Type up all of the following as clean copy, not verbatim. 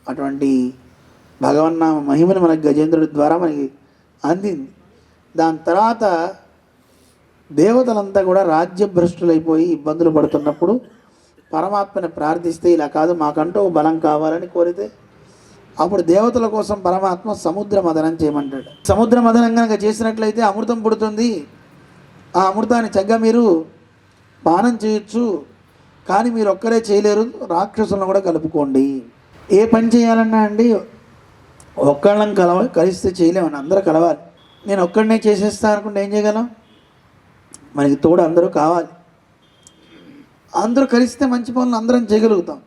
అటువంటి భగవన్నామ మహిమని మనకి గజేంద్రుడి ద్వారా మనకి అందింది. దాని తర్వాత దేవతలంతా కూడా రాజ్యభ్రష్టులైపోయి ఇబ్బందులు పడుతున్నప్పుడు పరమాత్మని ప్రార్థిస్తే, ఇలా కాదు మాకంటూ బలం కావాలని కోరితే, అప్పుడు దేవతల కోసం పరమాత్మ సముద్ర మదనం చేయమంటాడు. సముద్ర మదనం కనుక చేసినట్లయితే అమృతం పుడుతుంది, ఆ అమృతాన్ని చక్కగా మీరు పానం చేయొచ్చు, కానీ మీరు ఒక్కరే చేయలేరు, రాక్షసులను కూడా కలుపుకోండి. ఏ పని చేయాలన్నా అండి ఒక్కళ్ళం కలిస్తే చేయలేమని, అందరూ కలవాలి. నేను ఒక్కడనే చేసేస్తా అనుకుంటే ఏం చేయగలం? మనకి తోడు అందరూ కావాలి. అందరూ కలిస్తే మంచి పనులు అందరం చేయగలుగుతాం.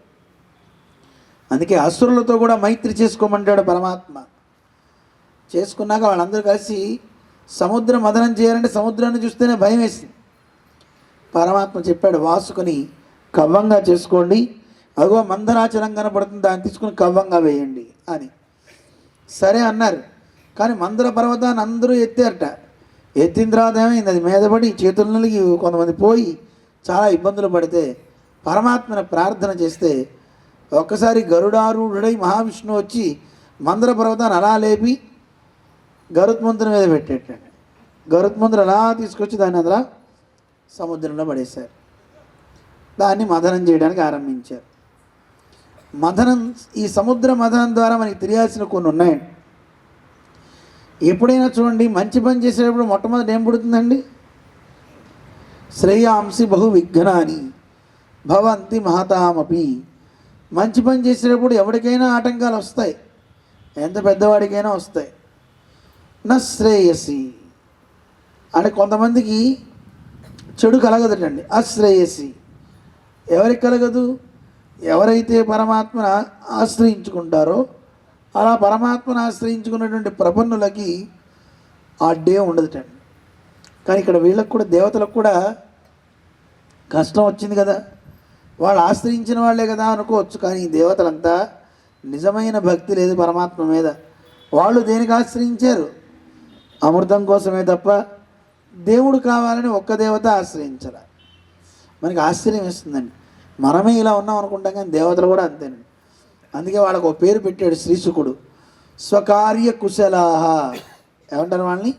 అందుకే అసురులతో కూడా మైత్రి చేసుకోమంటాడు పరమాత్మ. చేసుకున్నాక వాళ్ళందరూ కలిసి సముద్ర మదనం చేయాలంటే సముద్రాన్ని చూస్తేనే భయం వేసింది. పరమాత్మ చెప్పాడు, వాసుకుని కవ్వంగా చేసుకోండి, అగో మందరాచలం కనపడుతుంది, దాన్ని తీసుకుని కవ్వంగా వేయండి అని. సరే అన్నారు. కానీ మందర పర్వతాన్ని అందరూ ఎత్తారట. ఎత్తిన తర్వాత ఏమైంది, అది మీదపడి చేతులకి కొంతమంది పోయి చాలా ఇబ్బందులు పడితే పరమాత్మను ప్రార్థన చేస్తే ఒక్కసారి గరుడారూఢుడై మహావిష్ణువు వచ్చి మందర పర్వతాన్ని అలా లేపి గరుత్మంతుని మీద పెట్టేటాడు. గరుత్మంతుడు అలా తీసుకొచ్చి దాన్ని అలా సముద్రంలో పడేశారు. దాన్ని మదనం చేయడానికి ఆరంభించారు. మదనం, ఈ సముద్ర మదనం ద్వారా మనకి తెలియాల్సిన కొన్ని ఉన్నాయండి. ఎప్పుడైనా చూడండి, మంచి పని చేసేటప్పుడు మొట్టమొదటి ఏం పుడుతుందండి? శ్రేయాంసి బహు విఘ్నాని భవంతి మహతామపి. మంచి పని చేసేటప్పుడు ఎవరికైనా ఆటంకాలు వస్తాయి, ఎంత పెద్దవాడికైనా వస్తాయి. నా శ్రేయసి అంటే కొంతమందికి చెడు కలగదటండి. అశ్రేయసి ఎవరికి కలగదు? ఎవరైతే పరమాత్మను ఆశ్రయించుకుంటారో అలా పరమాత్మను ఆశ్రయించుకున్నటువంటి ప్రపన్నులకి అడ్డే ఉండదుటండి. కానీ ఇక్కడ వీళ్ళకు కూడా, దేవతలకు కూడా కష్టం వచ్చింది కదా, వాళ్ళు ఆశ్రయించిన వాళ్ళే కదా అనుకోవచ్చు. కానీ దేవతలంతా నిజమైన భక్తి లేదు పరమాత్మ మీద. వాళ్ళు దేనికి ఆశ్రయించారు? అమృతం కోసమే తప్ప దేవుడు కావాలని ఒక్క దేవత ఆశ్రయించాల. మనకి ఆశ్చర్యం వేస్తుందండి. మనమే ఇలా ఉన్నాం అనుకుంటాం, కానీ దేవతలు కూడా అంతేనండి. అందుకే వాళ్ళకు ఒక పేరు పెట్టాడు శ్రీశుకుడు, స్వకార్య కుశలాహ. ఏమంటారు వాళ్ళని?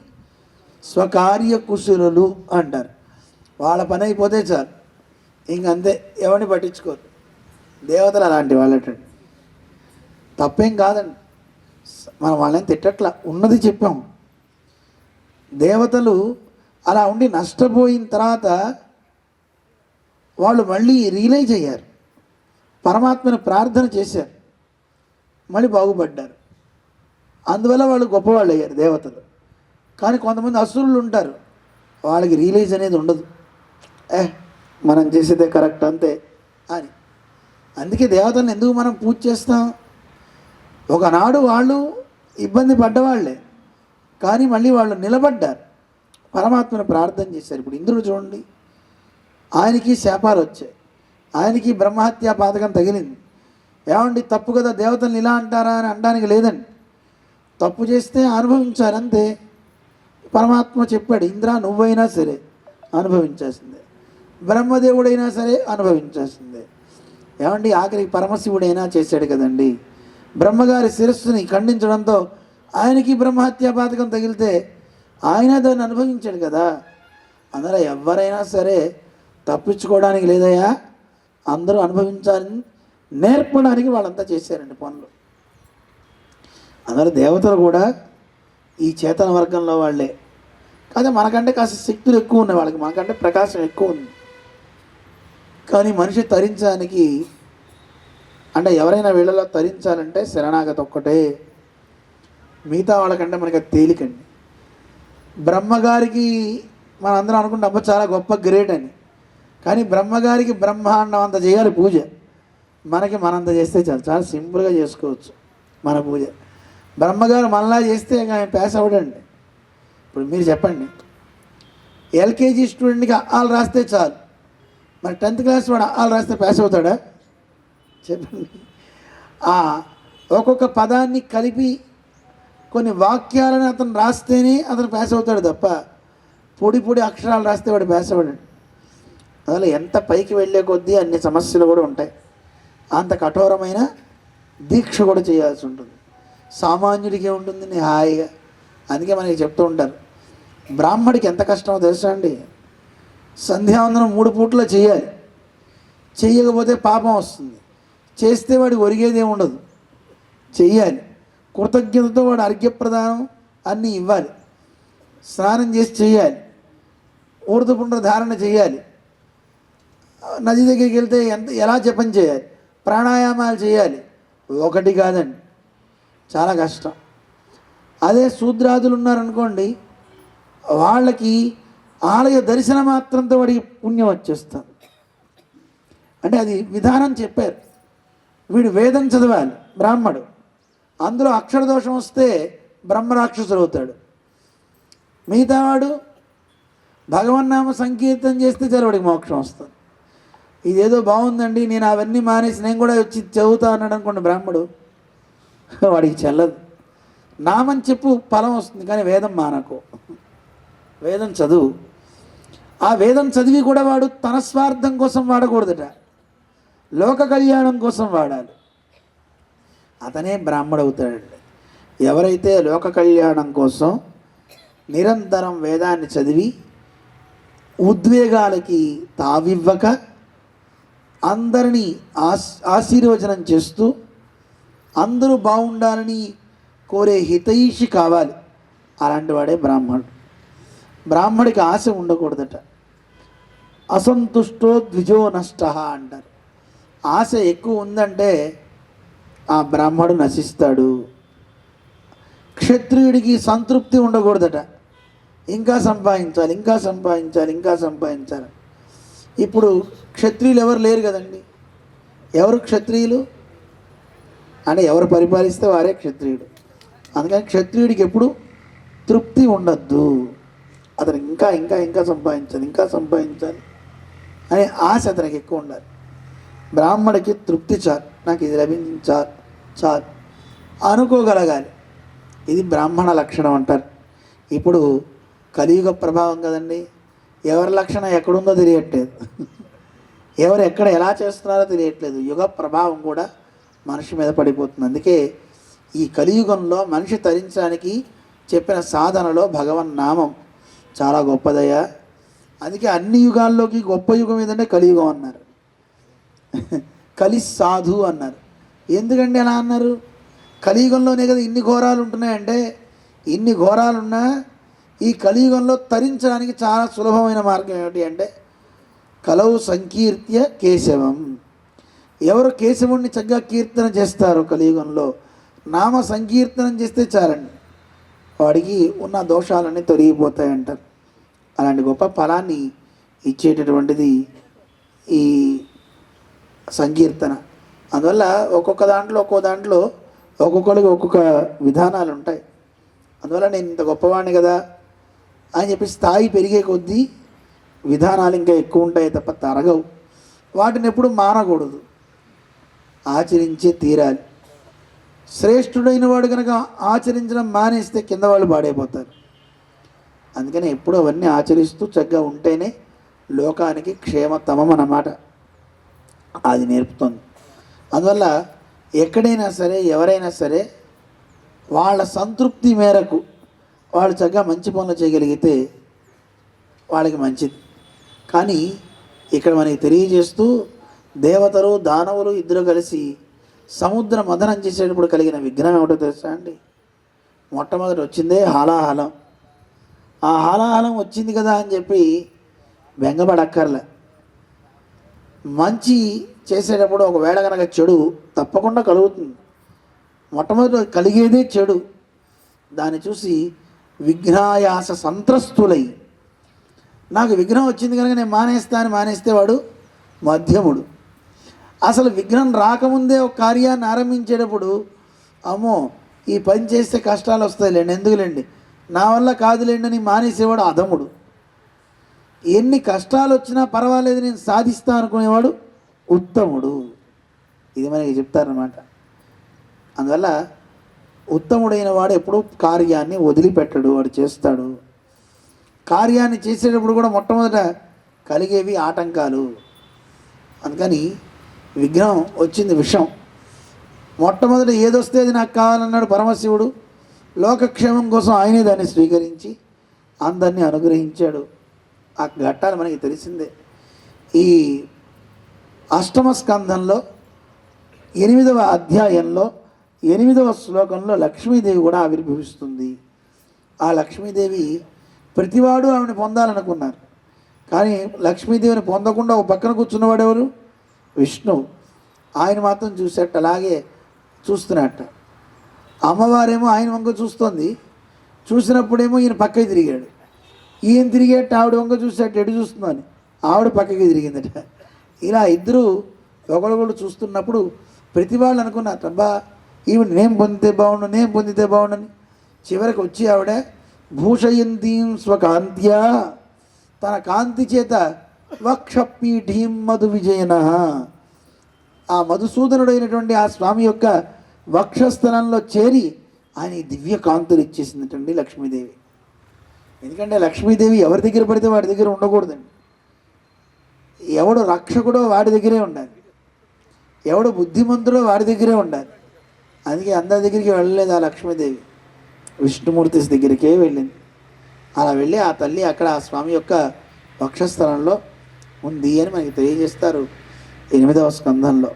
స్వకార్య కుశలులు అంటారు. వాళ్ళ పని అయిపోతే చాలు, ఇంకంతే, ఎవరిని పట్టించుకోరు. దేవతలు అలాంటి వాళ్ళటండి. తప్పేం కాదండి, మనం వాళ్ళని తిట్టట్లా, ఉన్నది చెప్పాం. దేవతలు అలా ఉండి నష్టపోయిన తర్వాత వాళ్ళు మళ్ళీ రియలైజ్ అయ్యారు, పరమాత్మను ప్రార్థన చేశారు, మళ్ళీ బాగుపడ్డారు. అందువల్ల వాళ్ళు గొప్పవాళ్ళు అయ్యారు దేవతలు. కానీ కొంతమంది అసురులు ఉంటారు, వాళ్ళకి రియలైజ్ అనేది ఉండదు, మనం చేసేదే కరెక్ట్ అంతే అని. అందుకే దేవతలను ఎందుకు మనం పూజ చేస్తాం? ఒకనాడు వాళ్ళు ఇబ్బంది పడ్డవాళ్లే, కానీ మళ్ళీ వాళ్ళు నిలబడ్డారు, పరమాత్మను ప్రార్థన చేశారు. ఇప్పుడు ఇంద్రుడు చూడండి, ఆయనకి శాపాలు వచ్చాయి, ఆయనకి బ్రహ్మహత్యా పాతకం తగిలింది. ఏమండి తప్పు కదా, దేవతలను ఇలా అంటారా అని అనడానికి లేదండి. తప్పు చేస్తే అనుభవించాలి అంతే. పరమాత్మ చెప్పాడు, ఇంద్ర నువ్వైనా సరే అనుభవించాల్సిందే, బ్రహ్మదేవుడైనా సరే అనుభవించాల్సిందే. ఏమండి ఆఖరికి పరమశివుడైనా చేశాడు కదండి. బ్రహ్మగారి శిరస్సుని ఖండించడంతో ఆయనకి బ్రహ్మహత్యా పాతకం తగిలితే ఆయన దాన్ని అనుభవించాడు కదా. అందులో ఎవరైనా సరే తప్పించుకోవడానికి లేదయ్యా, అందరూ అనుభవించాలని నేర్పడానికి వాళ్ళంతా చేశారండి పనులు. అందులో దేవతలు కూడా ఈ చేతన వర్గంలో వాళ్ళే. కానీ మనకంటే కాస్త శక్తులు ఎక్కువ ఉన్నాయి వాళ్ళకి, మనకంటే ప్రకాశం ఎక్కువ ఉంది. కానీ మనిషి తరించడానికి అంటే ఎవరైనా వీళ్ళలో తరించాలంటే శరణాగతి ఒక్కటే, మిగతా వాళ్ళకంటే మనకి అది తేలికండి. బ్రహ్మగారికి మనందరం అనుకుంటే అబ్బా చాలా గొప్ప గ్రేట్ అని, కానీ బ్రహ్మగారికి బ్రహ్మాండం అంత చేయాలి పూజ. మనకి మనంత చేస్తే చాలు, చాలా సింపుల్గా చేసుకోవచ్చు మన పూజ. బ్రహ్మగారు మనలా చేస్తే ఆయన పాస్ అవ్వడండి. ఇప్పుడు మీరు చెప్పండి, ఎల్కేజీ స్టూడెంట్కి ఆలు రాస్తే చాలు, మరి 10th క్లాస్ వాడు ఆలు రాస్తే పాస్ అవుతాడా? చెప్పండి. ఒక్కొక్క పదాన్ని కలిపి కొన్ని వాక్యాలను అతను రాస్తేనే అతను పాస్ అవుతాడు తప్ప పొడి పొడి అక్షరాలు రాస్తే వాడు పాస్ అవ్వడండి. అసలు ఎంత పైకి వెళ్ళే కొద్దీ అన్ని సమస్యలు కూడా ఉంటాయి. అంత కఠోరమైన దీక్ష కూడా చేయాల్సి ఉంటుంది. సామాన్యుడికి ఉంటుంది నీ హాయిగా. అందుకే మనకి చెప్తూ ఉంటారు, బ్రాహ్మడికి ఎంత కష్టమో తెలుసా అండి. సంధ్యావందనం 3 పూట్ల చేయాలి. చెయ్యకపోతే పాపం వస్తుంది. చేస్తే వాడికి ఒరిగేదే ఉండదు. చెయ్యాలి. కృతజ్ఞతతో వాడు అర్ఘ్యప్రదానం అన్నీ ఇవ్వాలి. స్నానం చేసి చేయాలి. ఊర్ధపుండ్ర ధారణ చేయాలి. నది దగ్గరికి వెళ్తే ఎలా జపం చేయాలి, ప్రాణాయామాలు చేయాలి. ఒకటి కాదండి, చాలా కష్టం. అదే శూద్రాదులు ఉన్నారనుకోండి, వాళ్ళకి ఆలయ దర్శన మాత్రంతో వాడికి పుణ్యం వచ్చేస్తుంది. అంటే అది విధానం చెప్పారు. వీడు వేదం చదవాలి బ్రాహ్మడు, అందులో అక్షర దోషం వస్తే బ్రహ్మరాక్షసుడు అవుతాడు. మిగతావాడు భగవన్నామ సంకీర్తన చేస్తే వాడికి మోక్షం వస్తుంది. ఇదేదో బాగుందండి, నేను అవన్నీ మానేసి నేను కూడా వచ్చి చదువుతా అన్నాడు అనుకోండి బ్రాహ్మడు, వాడికి చెల్లదు. నామని చెప్పు ఫలం వస్తుంది, కానీ వేదం మానకు. వేదం చదువు. ఆ వేదం చదివి కూడా వాడు తన స్వార్థం కోసం వాడకూడదట, లోక కళ్యాణం కోసం వాడాలి. అతనే బ్రాహ్మడు అవుతాడండి. ఎవరైతే లోక కళ్యాణం కోసం నిరంతరం వేదాన్ని చదివి ఉద్వేగాలకి తావివ్వక అందరినీ ఆశీర్వచనం చేస్తూ అందరూ బాగుండాలని కోరే హితైషి కావాలి, అలాంటి వాడే బ్రాహ్మణుడు. బ్రాహ్మడికి ఆశ ఉండకూడదట. అసంతుష్టో ద్విజో నష్ట అంటారు. ఆశ ఎక్కువ ఉందంటే ఆ బ్రాహ్మడు నశిస్తాడు. క్షత్రియుడికి సంతృప్తి ఉండకూడదట. ఇంకా సంపాదించాలి, ఇంకా సంపాదించాలి, ఇంకా సంపాదించాలి. ఇప్పుడు క్షత్రియులు ఎవరు లేరు కదండి. ఎవరు క్షత్రియులు అంటే ఎవరు పరిపాలిస్తే వారే క్షత్రియుడు. అందుకని క్షత్రియుడికి ఎప్పుడు తృప్తి ఉండద్దు. అతనికి ఇంకా ఇంకా ఇంకా సంపాదించాలి, ఇంకా సంపాదించాలి అనే ఆశ అతనికి ఎక్కువ ఉండాలి. బ్రాహ్మడికి తృప్తి చాలు, నాకు ఇది లభించాలి చాలు అనుకోగలగాలి. ఇది బ్రాహ్మణ లక్షణం అంటారు. ఇప్పుడు కలియుగ ప్రభావం కదండి, ఎవరి లక్షణం ఎక్కడుందో తెలియట్లేదు, ఎవరు ఎక్కడ ఎలా చేస్తున్నారో తెలియట్లేదు. యుగ ప్రభావం కూడా మనిషి మీద పడిపోతుంది. అందుకే ఈ కలియుగంలో మనిషి తరించడానికి చెప్పిన సాధనలో భగవన్నామం చాలా గొప్పదయ్యా. అందుకే అన్ని యుగాల్లోకి గొప్ప యుగం ఏదంటే కలియుగం అన్నారు. కలి సాధు అన్నారు. ఎందుకండి అలా అన్నారు? కలియుగంలోనే కదా ఇన్ని ఘోరాలు ఉంటున్నాయంటే, ఇన్ని ఘోరాలున్నా ఈ కలియుగంలో తరించడానికి చాలా సులభమైన మార్గం ఏమిటి అంటే కలవు సంకీర్త్య కేశవం. ఎవరు కేశవుణ్ణి చక్కగా కీర్తన చేస్తారో కలియుగంలో నామ సంకీర్తనం చేస్తే చాలండి, వాడికి ఉన్న దోషాలన్నీ తొలగిపోతాయంటారు. అలాంటి గొప్ప ఫలాన్ని ఇచ్చేటటువంటిది ఈ సంకీర్తన. అందువల్ల ఒక్కొక్క దాంట్లో ఒక్కొక్కరికి ఒక్కొక్క విధానాలు ఉంటాయి. అందువల్ల నేను ఇంత గొప్పవాడిని కదా అని చెప్పి స్థాయి పెరిగే కొద్దీ విధానాలు ఇంకా ఎక్కువ ఉంటాయి తప్ప తరగవు. వాటిని ఎప్పుడు మానకూడదు, ఆచరించే తీరాలి. శ్రేష్ఠుడైన వాడు కనుక ఆచరించడం మానేస్తే కింద వాళ్ళు పాడైపోతారు. అందుకని ఎప్పుడు అవన్నీ ఆచరిస్తూ చక్కగా ఉంటేనే లోకానికి క్షేమతమం అన్నమాట. అది నేర్పుతుంది. అందువల్ల ఎక్కడైనా సరే ఎవరైనా సరే వాళ్ళ సంతృప్తి మేరకు వాళ్ళు చక్కగా మంచి పనులు చేయగలిగితే వాళ్ళకి మంచిది. కానీ ఇక్కడ మనకి తెలియజేస్తూ దేవతలు దానవులు ఇద్దరు కలిసి సముద్ర మథనం చేసేటప్పుడు కలిగిన విఘ్నం ఏమిటో తెలుసా అండి? మొట్టమొదటి వచ్చిందే హాలాహలం. ఆ హాలాహలం వచ్చింది కదా అని చెప్పి బెంగపడక్కర్లే. మంచి చేసేటప్పుడు ఒకవేళ కనుక చెడు తప్పకుండా కలుగుతుంది. మొట్టమొదటి కలిగేదే చెడు. దాన్ని చూసి విఘ్నాయాస సంత్రస్తులై నాకు విఘ్నం వచ్చింది కనుక నేను మానేస్తే వాడు మధ్యముడు. అసలు విఘ్నం రాకముందే ఒక కార్యాన్ని ఆరంభించేటప్పుడు అమ్మో ఈ పని చేస్తే కష్టాలు వస్తాయిలేండి, ఎందుకులేండి, నా వల్ల కాదులేండి అని మానేసేవాడు అధముడు. ఎన్ని కష్టాలు వచ్చినా పర్వాలేదు నేను సాధిస్తా అనుకునేవాడు ఉత్తముడు. ఇది మనకి చెప్తారనమాట. అందువల్ల ఉత్తముడైన వాడు ఎప్పుడూ కార్యాన్ని వదిలిపెట్టడు, వాడు చేస్తాడు. కార్యాన్ని చేసేటప్పుడు కూడా మొట్టమొదట కలిగేవి ఆటంకాలు. అందుకని విఘ్నం వచ్చింది, విషం. మొట్టమొదట ఏదొస్తే అది నాకు కావాలన్నాడు పరమశివుడు. లోకక్షేమం కోసం ఆయనే దాన్ని స్వీకరించి అందరినీ అనుగ్రహించాడు. ఆ ఘట్టాలు మనకి తెలిసిందే. ఈ అష్టమ స్కంధంలో 8వ అధ్యాయంలో 8వ శ్లోకంలో లక్ష్మీదేవి కూడా ఆవిర్భవిస్తుంది. ఆ లక్ష్మీదేవి ప్రతివాడు ఆమెను పొందాలనుకున్నారు, కానీ లక్ష్మీదేవిని పొందకుండా ఒక పక్కన కూర్చున్నవాడు ఎవరు? విష్ణువు. ఆయన మాత్రం చూసేట, అలాగే చూస్తున్నట్ట. అమ్మవారేమో ఆయన వంక చూస్తుంది. చూసినప్పుడేమో ఈయన పక్కకి తిరిగాడు. ఈయన తిరిగేట ఆవిడ వంక చూసేట, ఎటు చూస్తుందని ఆవిడ పక్కకి తిరిగిందట. ఇలా ఇద్దరు ఒకడొకడు చూస్తున్నప్పుడు ప్రతి వాళ్ళు అనుకున్నారు, అబ్బా ఈవిడ నేను పొందితే బాగుండు, నేను పొందితే బాగుండని. చివరికి వచ్చి ఆవిడ భూషయంతీం స్వకాంత్యా, తన కాంతి చేత వక్షపీఠీం మధు విజయన, ఆ మధుసూదనుడైనటువంటి ఆ స్వామి యొక్క వక్షస్థలంలో చేరి ఆయన దివ్య కాంతులు ఇచ్చేసిందటండి లక్ష్మీదేవి. ఎందుకంటే లక్ష్మీదేవి ఎవరి దగ్గర పడితే వాడి దగ్గర ఉండకూడదండి. ఎవడు రక్షకుడో వాడి దగ్గరే ఉండాలి, ఎవడు బుద్ధిమంతుడో వాడి దగ్గరే ఉండాలి. అందుకే అందరి దగ్గరికి వెళ్ళలేదు ఆ లక్ష్మీదేవి, విష్ణుమూర్తి దగ్గరికే వెళ్ళింది. అలా వెళ్ళి ఆ తల్లి అక్కడ ఆ స్వామి యొక్క వక్షస్థలంలో ఉంది అని మనకి తెలియజేస్తారు 8వ స్కంధంలో.